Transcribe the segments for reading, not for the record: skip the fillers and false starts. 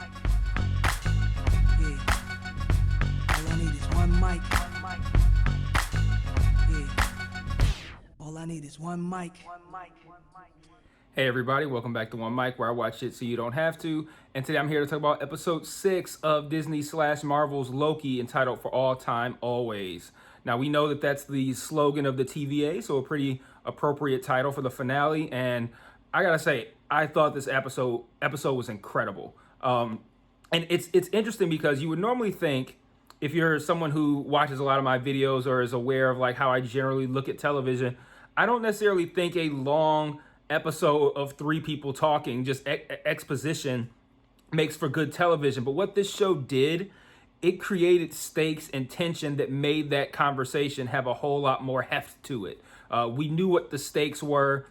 Yeah. All I need is one mic. Yeah. All I need is one mic. Hey everybody, welcome back to One Mic, where I watch it so you don't have to. And today I'm here to talk about episode 6 of Disney/Marvel's Loki, entitled For All Time Always. Now we know that that's the slogan of the TVA, so a pretty appropriate title for the finale. And I gotta say, I thought this episode was incredible. And it's interesting because you would normally think, if you're someone who watches a lot of my videos or is aware of like how I generally look at television, I don't necessarily think a long episode of three people talking, just exposition, makes for good television. But what this show did, it created stakes and tension that made that conversation have a whole lot more heft to it. We knew what the stakes were.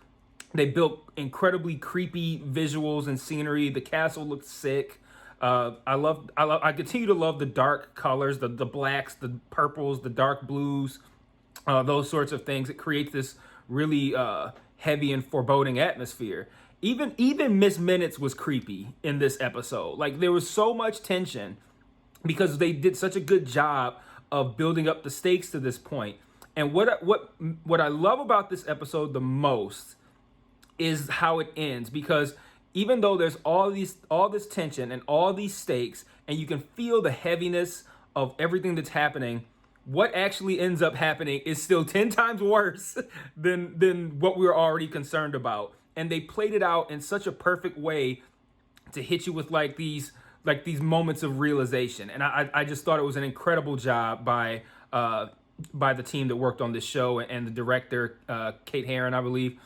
They built incredibly creepy visuals and scenery. The castle looked sick. I continue to love the dark colors, the blacks, the purples, the dark blues, those sorts of things. It creates this really heavy and foreboding atmosphere. Even Miss Minutes was creepy in this episode. Like, there was so much tension because they did such a good job of building up the stakes to this point. And what I love about this episode the most is how it ends, because even though there's all this tension and all these stakes, and you can feel the heaviness of everything that's happening, what actually ends up happening is still 10 times worse than what we were already concerned about. And they played it out in such a perfect way to hit you with like these moments of realization. And I just thought it was an incredible job by the team that worked on this show and the director, Kate Herron, I believe.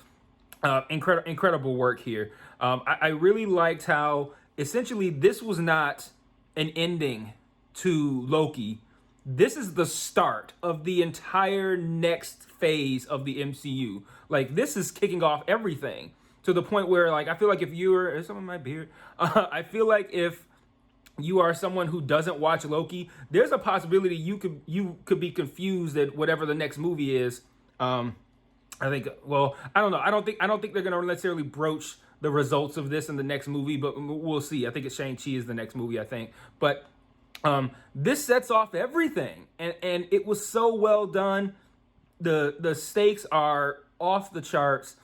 Incredible work here. I really liked how essentially this was not an ending to Loki. This is the start of the entire next phase of the MCU. Like, this is kicking off everything to the point where, like, I feel like if you were, some of my beard, I feel like if you are someone who doesn't watch Loki, there's a possibility you could be confused at whatever the next movie is. I think, well, I don't know. I don't think they're going to necessarily broach the results of this in the next movie, but we'll see. I think it's Shang-Chi is the next movie, I think. But this sets off everything, and it was so well done. The stakes are off the charts.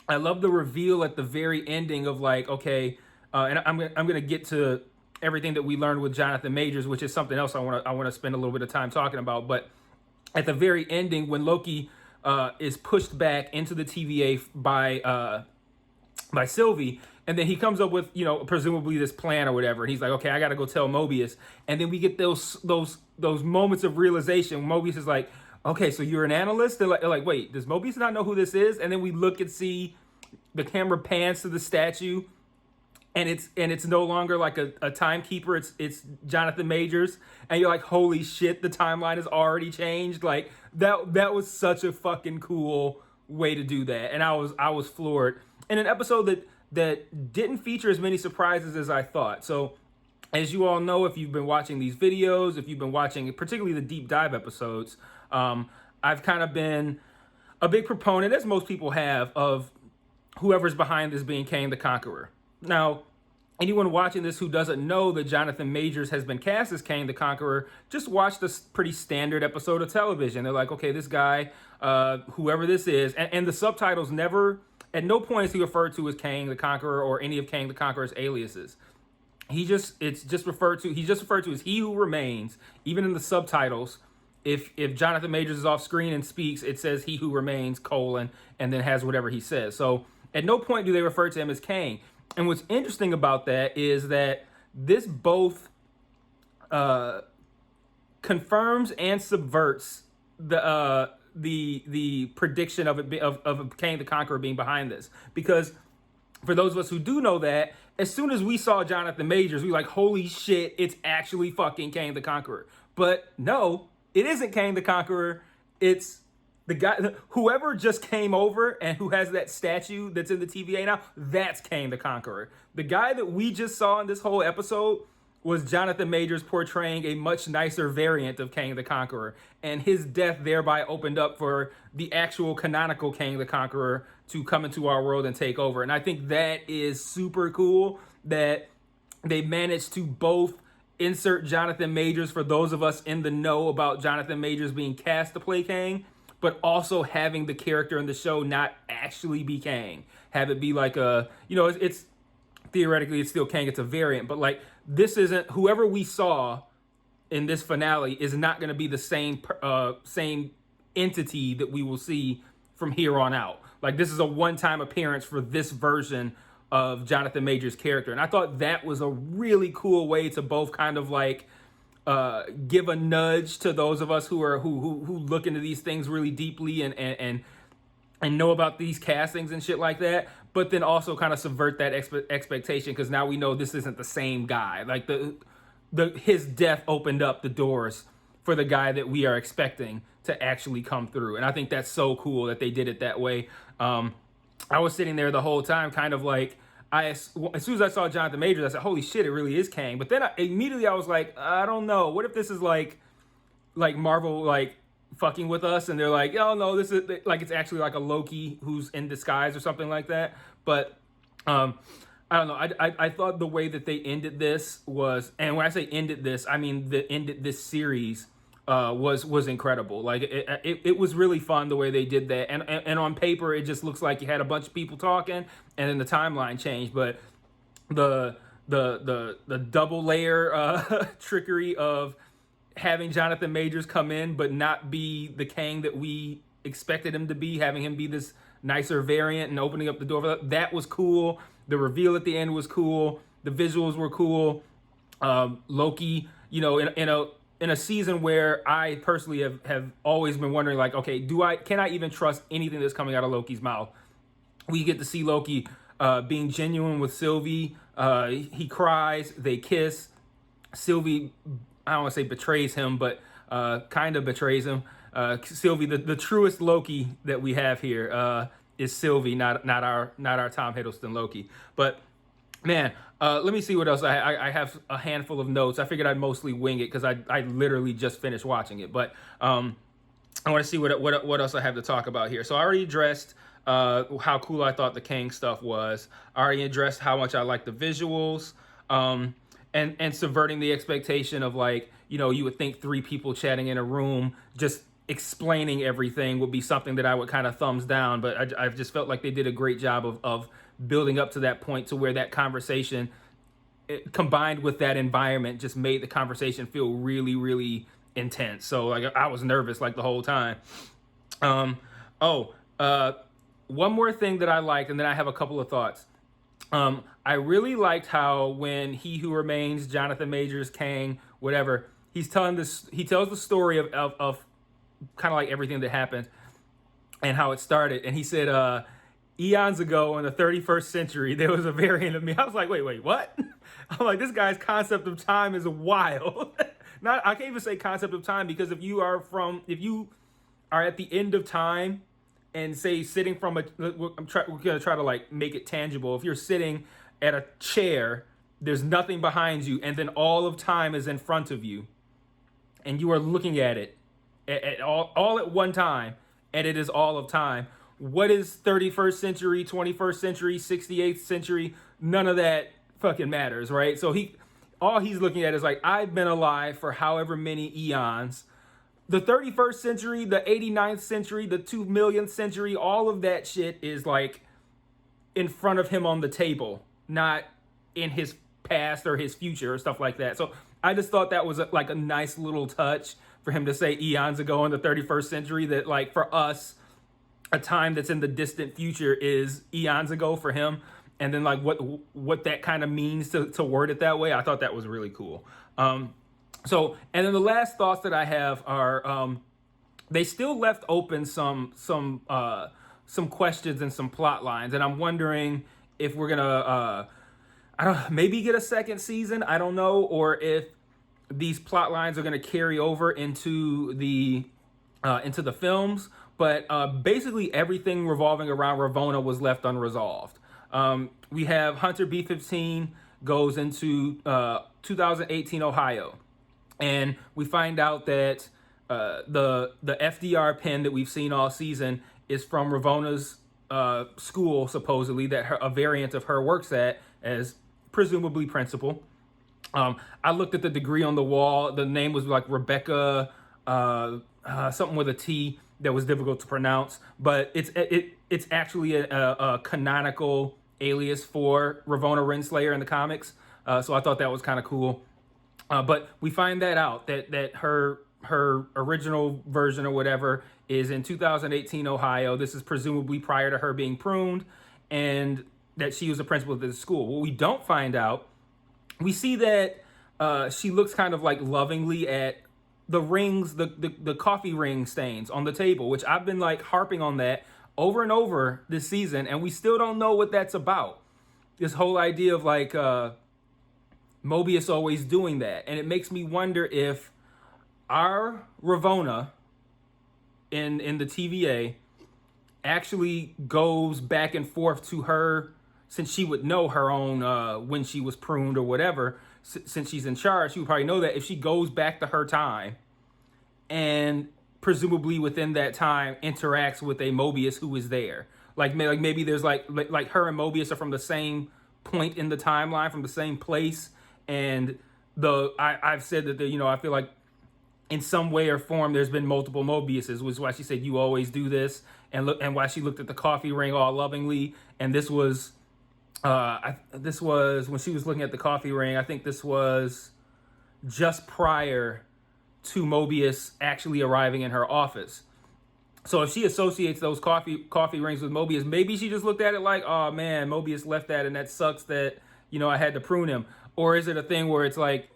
I love the reveal at the very ending of like, okay, and I'm gonna get to everything that we learned with Jonathan Majors, which is something else I want to spend a little bit of time talking about. But at the very ending, when Loki is pushed back into the TVA by Sylvie, and then he comes up with, presumably this plan or whatever, and he's like, okay, I gotta go tell Mobius. And then we get those moments of realization. Mobius is like, okay, so you're an analyst? They're like, wait, does Mobius not know who this is? And then we look and see the camera pans to the statue, and it's no longer like a timekeeper. It's Jonathan Majors, and you're like, holy shit, the timeline has already changed. Like, that was such a fucking cool way to do that, and I was floored. In an episode that didn't feature as many surprises as I thought. So, as you all know, if you've been watching these videos, if you've been watching particularly the deep dive episodes, I've kind of been a big proponent, as most people have, of whoever's behind this being Kang the Conqueror. Now, anyone watching this who doesn't know that Jonathan Majors has been cast as Kang the Conqueror, just watch this pretty standard episode of television. They're like, okay, this guy, whoever this is, and the subtitles never, at no point is he referred to as Kang the Conqueror or any of Kang the Conqueror's aliases. He's just referred to as He Who Remains. Even in the subtitles, if Jonathan Majors is off screen and speaks, it says He Who Remains, and then has whatever he says. So at no point do they refer to him as Kang. And what's interesting about that is that this both confirms and subverts the prediction of Kang the Conqueror being behind this. Because for those of us who do know that, as soon as we saw Jonathan Majors, we were like, holy shit, it's actually fucking Kang the Conqueror. But no, it isn't Kang the Conqueror. It's the guy, whoever just came over and who has that statue that's in the TVA now, that's Kang the Conqueror. The guy that we just saw in this whole episode was Jonathan Majors portraying a much nicer variant of Kang the Conqueror. And his death thereby opened up for the actual canonical Kang the Conqueror to come into our world and take over. And I think that is super cool that they managed to both insert Jonathan Majors for those of us in the know about Jonathan Majors being cast to play Kang, but also having the character in the show not actually be Kang. Have it be like a, it's theoretically it's still Kang, it's a variant, but like this isn't, whoever we saw in this finale is not going to be the same entity that we will see from here on out. Like this is a one-time appearance for this version of Jonathan Majors' character, and I thought that was a really cool way to both kind of like give a nudge to those of us who look into these things really deeply and know about these castings and shit like that, but then also kind of subvert that expectation, because now we know this isn't the same guy. Like his death opened up the doors for the guy that we are expecting to actually come through, and I think that's so cool that they did it that way. I was sitting there the whole time, kind of like, as soon as I saw Jonathan Majors, I said, "Holy shit, it really is Kang." But then immediately I was like, I don't know. What if this is like Marvel like fucking with us, and they're like, "Oh no, this is like it's actually like a Loki who's in disguise or something like that." But I don't know. I thought the way that they ended this was, and when I say ended this, I mean the ended this series was incredible. Like it was really fun the way they did that, and on paper it just looks like you had a bunch of people talking, and then the timeline changed. But the double layer trickery of having Jonathan Majors come in but not be the Kang that we expected him to be, having him be this nicer variant and opening up the door for that was cool. The reveal at the end was cool. The visuals were cool. Loki, in a season where I personally have always been wondering, like, okay, can I even trust anything that's coming out of Loki's mouth? We get to see Loki being genuine with Sylvie. He cries, they kiss. Sylvie, I don't want to say betrays him, but kind of betrays him. Sylvie, the truest Loki that we have here is Sylvie, not our Tom Hiddleston Loki. But man, let me see what else I have. A handful of notes. I figured I'd mostly wing it because I literally just finished watching it. But I want to see what else I have to talk about here. So I already addressed how cool I thought the Kang stuff was. I already addressed how much I like the visuals. And subverting the expectation of, like, you would think three people chatting in a room just explaining everything would be something that I would kind of thumbs down, but I've just felt like they did a great job of building up to that point to where that conversation, combined with that environment, just made the conversation feel really, really intense. So like I was nervous like the whole time. One more thing that I liked, and then I have a couple of thoughts. I really liked how when He Who Remains, Jonathan Majors, Kang, whatever, he tells the story of kind of like everything that happened and how it started. And he said, eons ago in the 31st century, there was a variant of me. I was like, wait, what? I'm like, this guy's concept of time is wild. I can't even say concept of time, because if you are at the end of time and say sitting from we're going to try to like make it tangible. If you're sitting at a chair, there's nothing behind you, and then all of time is in front of you, and you are looking at it at all at one time, and it is all of time. What is 31st century, 21st century, 68th century? None of that fucking matters, right? So all he's looking at is like, I've been alive for however many eons. The 31st century, the 89th century, the 2 millionth century, all of that shit is like in front of him on the table, not in his past or his future or stuff like that. So I just thought that was like a nice little touch for him to say eons ago in the 31st century, that like for us, a time that's in the distant future is eons ago for him. And then like what that kind of means to word it that way. I thought that was really cool. So, and then the last thoughts that I have are, they still left open some questions and some plot lines. And I'm wondering if we're gonna, maybe get a second season. I don't know. Or if these plot lines are going to carry over into the films. But basically everything revolving around Ravonna was left unresolved. We have Hunter B-15 goes into 2018 Ohio. And we find out that the FDR pen that we've seen all season is from Ravonna's school, supposedly, that a variant of her works at as presumably principal. I looked at the degree on the wall. The name was like Rebecca, something with a T that was difficult to pronounce, but it's actually a canonical alias for Ravonna Renslayer in the comics. So I thought that was kind of cool. But we find that out that her original version or whatever is in 2018 Ohio. This is presumably prior to her being pruned, and that she was a principal at this school. What we don't find out, we see that she looks kind of like lovingly at the rings, the coffee ring stains on the table, which I've been like harping on that over and over this season, and we still don't know what that's about. This whole idea of like Mobius always doing that, and it makes me wonder if our Ravonna in the TVA actually goes back and forth to her, since she would know her own when she was pruned or whatever. Since she's in charge, she would probably know that if she goes back to her time and presumably within that time interacts with a Mobius who is there. Like maybe there's like her and Mobius are from the same point in the timeline, from the same place. And I've said that I feel like in some way or form there's been multiple Mobiuses, which is why she said you always do this, and why she looked at the coffee ring all lovingly. And this was this was when she was looking at the coffee ring. I think this was just prior to Mobius actually arriving in her office. So if she associates those coffee rings with Mobius, maybe she just looked at it like, oh man, Mobius left that and that sucks that, I had to prune him. Or is it a thing where it's like,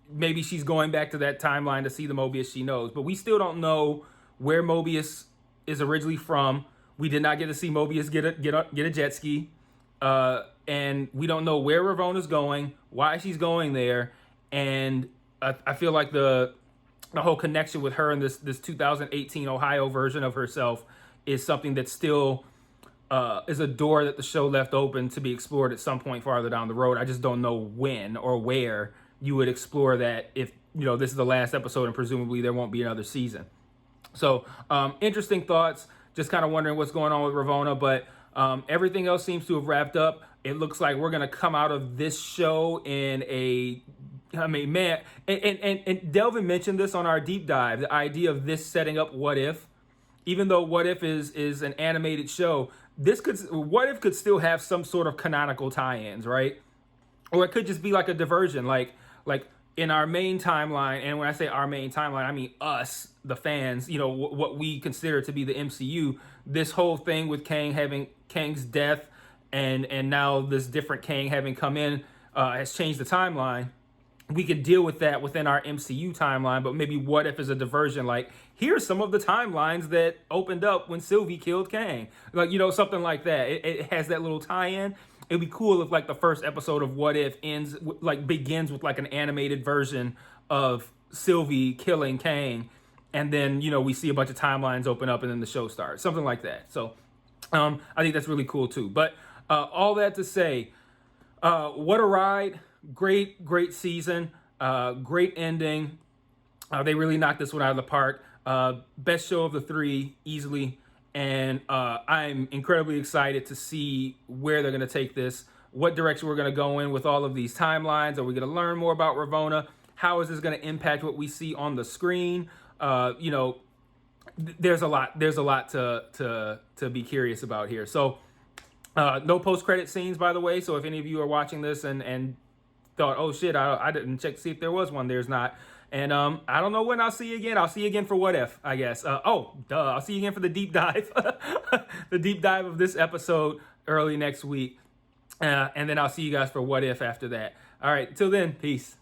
maybe she's going back to that timeline to see the Mobius she knows. But we still don't know where Mobius is originally from. We did not get to see Mobius get a jet ski. And we don't know where Ravonna's going, why she's going there. And I feel like the whole connection with her and this 2018 Ohio version of herself is something that still is a door that the show left open to be explored at some point farther down the road. I just don't know when or where you would explore that if, this is the last episode and presumably there won't be another season. So interesting thoughts, just kind of wondering what's going on with Ravonna, but everything else seems to have wrapped up. It looks like we're going to come out of this show in man, and Delvin mentioned this on our deep dive, the idea of this setting up What If. Even though What If is an animated show, What If could still have some sort of canonical tie-ins, right? Or it could just be like a diversion, like in our main timeline. And when I say our main timeline, I mean us, the fans, what we consider to be the MCU. This whole thing with Kang having Kang's death and now this different Kang having come in has changed the timeline. We could deal with that within our MCU timeline, but maybe What If is a diversion? Like, here's some of the timelines that opened up when Sylvie killed Kang. Like, something like that. It has that little tie-in. It'd be cool if, like, the first episode of What If begins with, like, an animated version of Sylvie killing Kang, and then, we see a bunch of timelines open up and then the show starts. Something like that. So, I think that's really cool, too. But all that to say, what a ride. Great season, great ending. They really knocked this one out of the park. Best show of the three, easily. And I'm incredibly excited to see where they're going to take this, what direction we're going to go in with all of these timelines. Are we going to learn more about Ravonna? How is this going to impact what we see on the screen? There's a lot to be curious about here. So no post-credit scenes, by the way. So if any of you are watching this and thought, oh shit, I didn't check to see if there was one. There's not. And I don't know when I'll see you again. I'll see you again for What If, I guess. I'll see you again for the deep dive. The deep dive of this episode early next week. And then I'll see you guys for What If after that. All right, till then, peace.